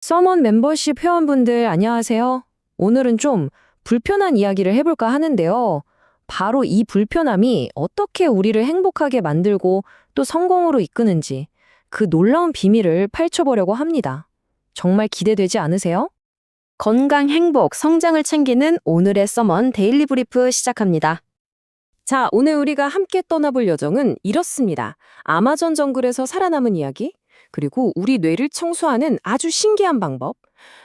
서먼 멤버십 회원분들 안녕하세요. 오늘은 좀 불편한 이야기를 해볼까 하는데요. 바로 이 불편함이 어떻게 우리를 행복하게 만들고 또 성공으로 이끄는지 그 놀라운 비밀을 파헤쳐보려고 합니다. 정말 기대되지 않으세요? 건강, 행복, 성장을 챙기는 오늘의 서먼 데일리 브리프 시작합니다. 자, 오늘 우리가 함께 떠나볼 여정은 이렇습니다. 아마존 정글에서 살아남은 이야기, 그리고 우리 뇌를 청소하는 아주 신기한 방법,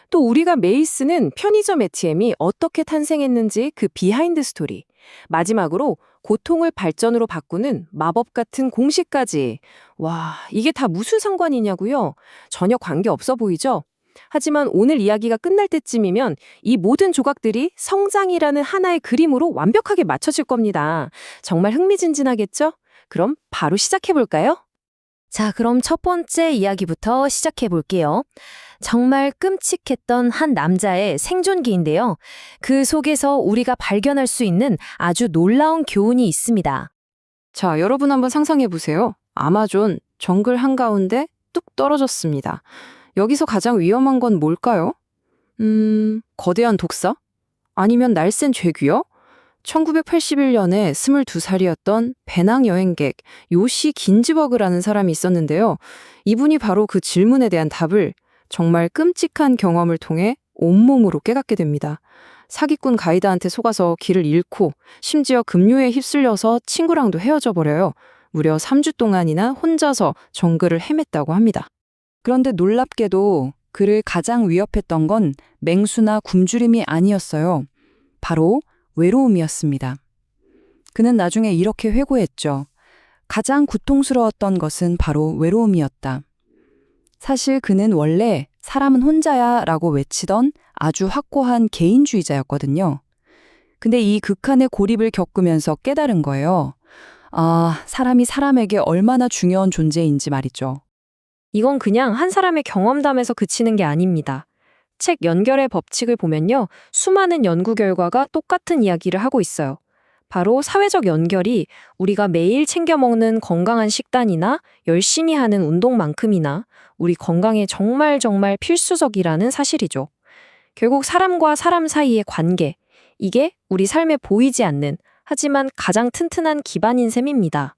또 우리가 매일 쓰는 편의점 ATM이 어떻게 탄생했는지 그 비하인드 스토리, 마지막으로 고통을 발전으로 바꾸는 마법 같은 공식까지. 와, 이게 다 무슨 상관이냐고요? 전혀 관계 없어 보이죠? 하지만 오늘 이야기가 끝날 때쯤이면 이 모든 조각들이 성장이라는 하나의 그림으로 완벽하게 맞춰질 겁니다. 정말 흥미진진하겠죠? 그럼 바로 시작해볼까요? 자, 그럼 첫 번째 이야기부터 시작해 볼게요. 정말 끔찍했던 한 남자의 생존기인데요. 그 속에서 우리가 발견할 수 있는 아주 놀라운 교훈이 있습니다. 자, 여러분 한번 상상해 보세요. 아마존 정글 한가운데 뚝 떨어졌습니다. 여기서 가장 위험한 건 뭘까요? 거대한 독사? 아니면 날쌘 죄귀요? 1981년에 22살이었던 배낭 여행객 요시 긴즈버그라는 사람이 있었는데요. 이분이 바로 그 질문에 대한 답을 정말 끔찍한 경험을 통해 온몸으로 깨닫게 됩니다. 사기꾼 가이드한테 속아서 길을 잃고 심지어 급료에 휩쓸려서 친구랑도 헤어져 버려요. 무려 3주 동안이나 혼자서 정글을 헤맸다고 합니다. 그런데 놀랍게도 그를 가장 위협했던 건 맹수나 굶주림이 아니었어요. 바로 외로움이었습니다. 그는 나중에 이렇게 회고했죠. 가장 고통스러웠던 것은 바로 외로움이었다. 사실 그는 원래 사람은 혼자야 라고 외치던 아주 확고한 개인주의자였거든요. 근데 이 극한의 고립을 겪으면서 깨달은 거예요. 아, 사람이 사람에게 얼마나 중요한 존재인지 말이죠. 이건 그냥 한 사람의 경험담에서 그치는 게 아닙니다. 책 연결의 법칙을 보면요. 수많은 연구 결과가 똑같은 이야기를 하고 있어요. 바로 사회적 연결이 우리가 매일 챙겨 먹는 건강한 식단이나 열심히 하는 운동만큼이나 우리 건강에 정말 필수적이라는 사실이죠. 결국 사람과 사람 사이의 관계, 이게 우리 삶에 보이지 않는 하지만 가장 튼튼한 기반인 셈입니다.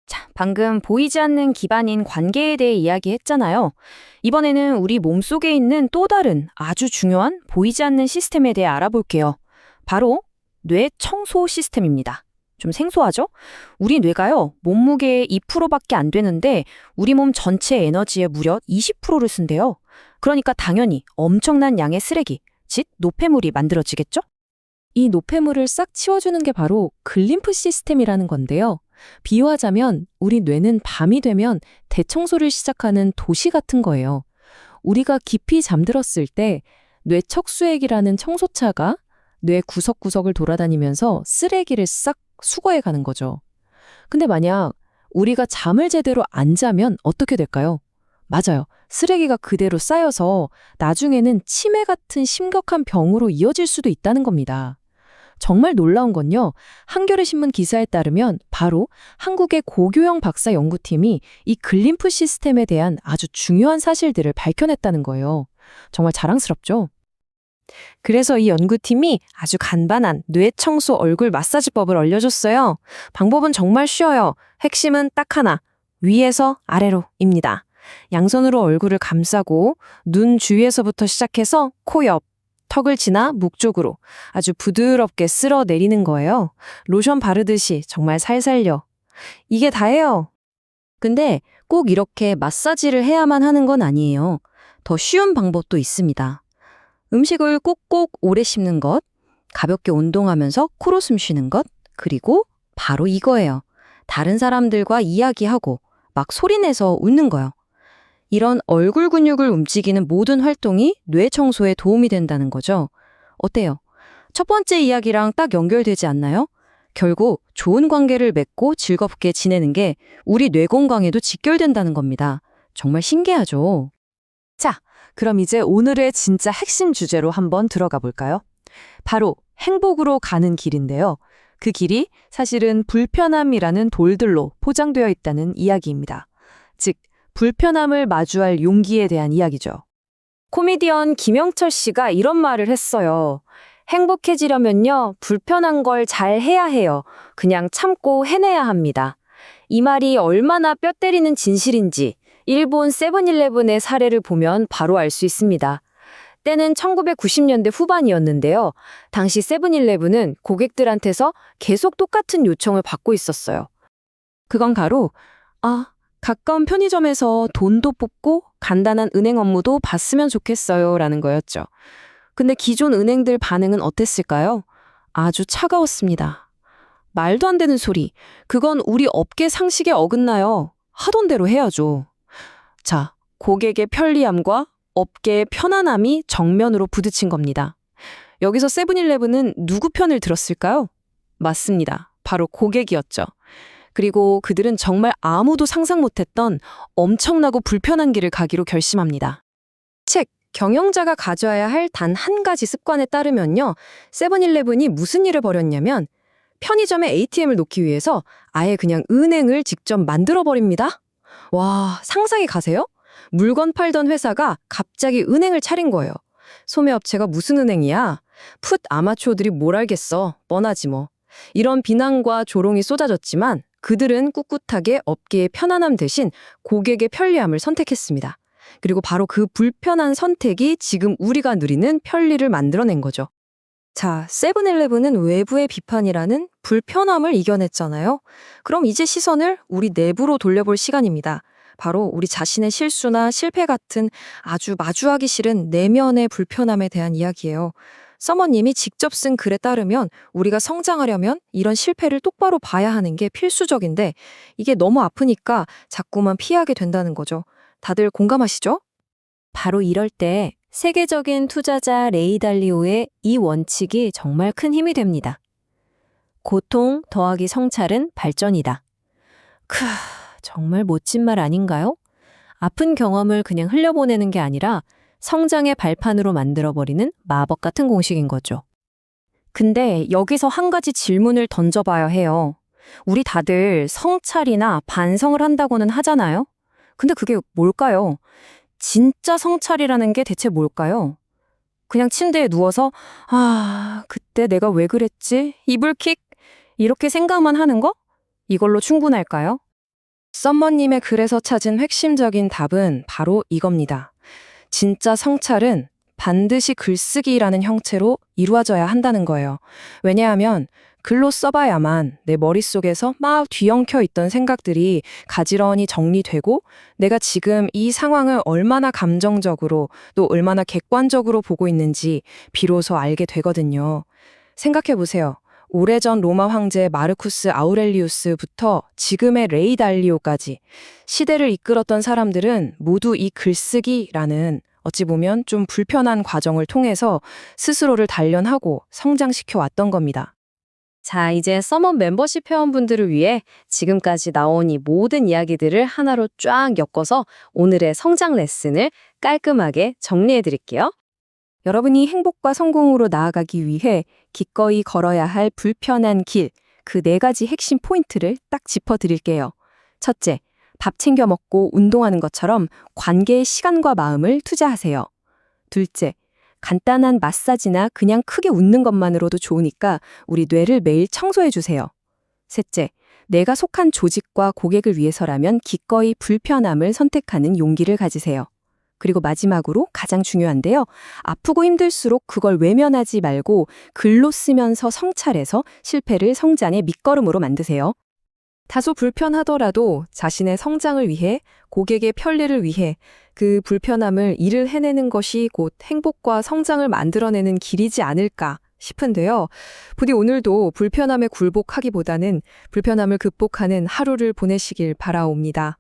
자, 방금 보이지 않는 기반인 관계에 대해 이야기했잖아요. 이번에는 우리 몸속에 있는 또 다른 아주 중요한 보이지 않는 시스템에 대해 알아볼게요. 바로 뇌 청소 시스템입니다. 좀 생소하죠? 우리 뇌가요, 몸무게의 2%밖에 안 되는데 우리 몸 전체 에너지의 무려 20%를 쓴대요. 그러니까 당연히 엄청난 양의 쓰레기, 즉 노폐물이 만들어지겠죠? 이 노폐물을 싹 치워주는 게 바로 글림프 시스템이라는 건데요. 비유하자면 우리 뇌는 밤이 되면 대청소를 시작하는 도시 같은 거예요. 우리가 깊이 잠들었을 때 뇌척수액이라는 청소차가 뇌 구석구석을 돌아다니면서 쓰레기를 싹 수거해 가는 거죠. 근데 만약 우리가 잠을 제대로 안 자면 어떻게 될까요? 맞아요. 쓰레기가 그대로 쌓여서 나중에는 치매 같은 심각한 병으로 이어질 수도 있다는 겁니다. 정말 놀라운 건요. 한겨레 신문 기사에 따르면 바로 한국의 고교영 박사 연구팀이 이 글림프 시스템에 대한 아주 중요한 사실들을 밝혀냈다는 거예요. 정말 자랑스럽죠? 그래서 이 연구팀이 아주 간단한 뇌 청소 얼굴 마사지법을 알려줬어요. 방법은 정말 쉬워요. 핵심은 딱 하나, 위에서 아래로입니다. 양손으로 얼굴을 감싸고 눈 주위에서부터 시작해서 코 옆, 턱을 지나 목 쪽으로 아주 부드럽게 쓸어 내리는 거예요. 로션 바르듯이 정말 살살요. 이게 다예요. 근데 꼭 이렇게 마사지를 해야만 하는 건 아니에요. 더 쉬운 방법도 있습니다. 음식을 꼭꼭 오래 씹는 것, 가볍게 운동하면서 코로 숨 쉬는 것, 그리고 바로 이거예요. 다른 사람들과 이야기하고 막 소리내서 웃는 거요. 이런 얼굴 근육을 움직이는 모든 활동이 뇌 청소에 도움이 된다는 거죠. 어때요? 첫 번째 이야기랑 딱 연결되지 않나요? 결국 좋은 관계를 맺고 즐겁게 지내는 게 우리 뇌 건강에도 직결된다는 겁니다. 정말 신기하죠? 자, 그럼 이제 오늘의 진짜 핵심 주제로 한번 들어가 볼까요? 바로 행복으로 가는 길인데요. 그 길이 사실은 불편함이라는 돌들로 포장되어 있다는 이야기입니다. 즉, 불편함을 마주할 용기에 대한 이야기죠. 코미디언 김영철 씨가 이런 말을 했어요. 행복해지려면요, 불편한 걸 잘 해야 해요. 그냥 참고 해내야 합니다. 이 말이 얼마나 뼈 때리는 진실인지 일본 세븐일레븐의 사례를 보면 바로 알 수 있습니다. 때는 1990년대 후반이었는데요. 당시 세븐일레븐은 고객들한테서 계속 똑같은 요청을 받고 있었어요. 그건 바로 가까운 편의점에서 돈도 뽑고 간단한 은행 업무도 봤으면 좋겠어요 라는 거였죠. 근데 기존 은행들 반응은 어땠을까요? 아주 차가웠습니다. 말도 안 되는 소리. 그건 우리 업계 상식에 어긋나요. 하던 대로 해야죠. 자, 고객의 편리함과 업계의 편안함이 정면으로 부딪힌 겁니다. 여기서 세븐일레븐은 누구 편을 들었을까요? 맞습니다. 바로 고객이었죠. 그리고 그들은 정말 아무도 상상 못했던 엄청나고 불편한 길을 가기로 결심합니다. 책 경영자가 가져야 할 단 한 가지 습관에 따르면요. 세븐일레븐이 무슨 일을 벌였냐면 편의점에 ATM을 놓기 위해서 아예 그냥 은행을 직접 만들어버립니다. 와, 상상이 가세요? 물건 팔던 회사가 갑자기 은행을 차린 거예요. 소매업체가 무슨 은행이야? 풋 아마추어들이 뭘 알겠어. 뻔하지 뭐. 이런 비난과 조롱이 쏟아졌지만 그들은 꿋꿋하게 업계의 편안함 대신 고객의 편리함을 선택했습니다. 그리고 바로 그 불편한 선택이 지금 우리가 누리는 편리를 만들어낸 거죠. 자, 세븐일레븐은 외부의 비판이라는 불편함을 이겨냈잖아요. 그럼 이제 시선을 우리 내부로 돌려볼 시간입니다. 바로 우리 자신의 실수나 실패 같은 아주 마주하기 싫은 내면의 불편함에 대한 이야기예요. 서머님이 직접 쓴 글에 따르면 우리가 성장하려면 이런 실패를 똑바로 봐야 하는 게 필수적인데 이게 너무 아프니까 자꾸만 피하게 된다는 거죠. 다들 공감하시죠? 바로 이럴 때 세계적인 투자자 레이 달리오의 이 원칙이 정말 큰 힘이 됩니다. 고통 더하기 성찰은 발전이다. 정말 멋진 말 아닌가요? 아픈 경험을 그냥 흘려보내는 게 아니라 성장의 발판으로 만들어버리는 마법 같은 공식인 거죠. 근데 여기서 한 가지 질문을 던져봐야 해요. 우리 다들 성찰이나 반성을 한다고는 하잖아요? 근데 그게 뭘까요? 진짜 성찰이라는 게 대체 뭘까요? 그냥 침대에 누워서 그때 내가 왜 그랬지? 이불킥? 이렇게 생각만 하는 거? 이걸로 충분할까요? 썸머님의 글에서 찾은 핵심적인 답은 바로 이겁니다. 진짜 성찰은 반드시 글쓰기라는 형태로 이루어져야 한다는 거예요. 왜냐하면 글로 써봐야만 내 머릿속에서 막 뒤엉켜 있던 생각들이 가지런히 정리되고 내가 지금 이 상황을 얼마나 감정적으로 또 얼마나 객관적으로 보고 있는지 비로소 알게 되거든요. 생각해보세요. 오래전 로마 황제 마르쿠스 아우렐리우스부터 지금의 레이 달리오까지 시대를 이끌었던 사람들은 모두 이 글쓰기라는 어찌 보면 좀 불편한 과정을 통해서 스스로를 단련하고 성장시켜 왔던 겁니다. 자, 이제 서머 멤버십 회원분들을 위해 지금까지 나온 이 모든 이야기들을 하나로 쫙 엮어서 오늘의 성장 레슨을 깔끔하게 정리해 드릴게요. 여러분이 행복과 성공으로 나아가기 위해 기꺼이 걸어야 할 불편한 길, 그 4가지 핵심 포인트를 딱 짚어드릴게요. 첫째, 밥 챙겨 먹고 운동하는 것처럼 관계에 시간과 마음을 투자하세요. 둘째, 간단한 마사지나 그냥 크게 웃는 것만으로도 좋으니까 우리 뇌를 매일 청소해 주세요. 셋째, 내가 속한 조직과 고객을 위해서라면 기꺼이 불편함을 선택하는 용기를 가지세요. 그리고 마지막으로 가장 중요한데요. 아프고 힘들수록 그걸 외면하지 말고 글로 쓰면서 성찰해서 실패를 성장의 밑거름으로 만드세요. 다소 불편하더라도 자신의 성장을 위해, 고객의 편리를 위해 그 불편함을 일을 해내는 것이 곧 행복과 성장을 만들어내는 길이지 않을까 싶은데요. 부디 오늘도 불편함에 굴복하기보다는 불편함을 극복하는 하루를 보내시길 바라옵니다.